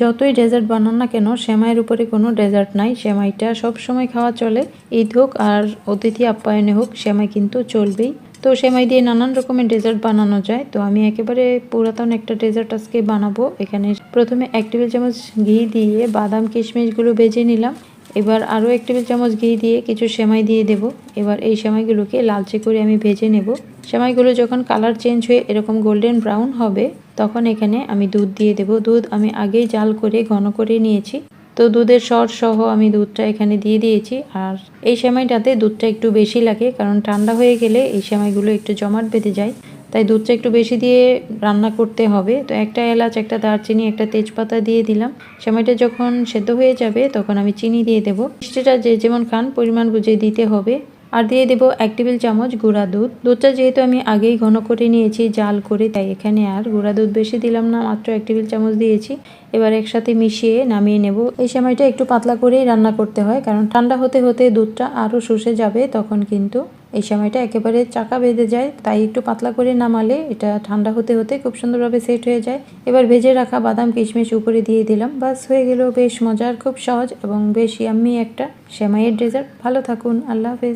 যতই ডেজার্ট বানান না কেন সেমাইয়ের উপরে কোনো ডেজার্ট নাই। সেমাইটা সব সময় খাওয়া চলে, ঈদ হোক আর অতিথি আপ্যায়নে হোক সেমাই কিন্তু চলবেই। তো সেমাই দিয়ে নানান রকমের ডেজার্ট বানানো যায়। তো আমি একেবারে পুরাতন একটা ডেজার্ট আজকে বানাবো। এখানে প্রথমে 1 টেবিল চামচ ঘি দিয়ে বাদাম কিশমিশগুলো ভেজে নিলাম। এবার আরও 1 টেবিল চামচ ঘি দিয়ে কিছু সেমাই দিয়ে দেব। এবার এই সেমাইগুলোকে লালচে করে আমি ভেজে নেব। সেমাইগুলো যখন কালার চেঞ্জ হয়ে এরকম গোল্ডেন ব্রাউন হবে তখন এখানে আমি দুধ দিয়ে দেব। দুধ আমি আগেই জাল করে ঘন করে নিয়েছি। তো দুধের সর সহ আমি দুধটা এখানে দিয়ে দিয়েছি। আর এই সেমাইটাতে দুধটা একটু বেশি লাগে, কারণ ঠান্ডা হয়ে গেলে এই সেমাইগুলো একটু জমাট বেঁধে যায়, তাই দুধটা একটু বেশি দিয়ে রান্না করতে হবে। তো একটা এলাচ, একটা দারচিনি, একটা তেজপাতা দিয়ে দিলাম। সেমাইটা যখন সেদ্ধ হয়ে যাবে তখন আমি চিনি দিয়ে দেবো। মিষ্টিটা যে যেমন খান পরিমাণ বুঝে দিতে হবে। আর দিয়ে দেবো 1 টেবিল চামচ গুঁড়া দুধ। দুধটা যেহেতু আমি আগেই ঘন করে নিয়েছি জাল করে, তাই এখানে আর গুঁড়া দুধ বেশি দিলাম না, মাত্র 1 টেবিল চামচ দিয়েছি। এবার একসাথে মিশিয়ে নামিয়ে নেব। এই সেমাইটা একটু পাতলা করেই রান্না করতে হয়, কারণ ঠান্ডা হতে হতে দুধটা আরও শুষে যাবে, তখন কিন্তু এই সেমাইটা একেবারে চাকা বেঁধে যায়। তাই একটু পাতলা করে নামালে এটা ঠান্ডা হতে হতে খুব সুন্দরভাবে সেট হয়ে যায়। এবার ভেজে রাখা বাদাম কিশমিশ উপরে দিয়ে দিলাম। বাস হয়ে গেল বেশ মজার, খুব সহজ এবং বেশ ইয়াম্মি একটা সেমাইয়ের ডেজার্ট। ভালো থাকুন, আল্লাহ হাফেজ।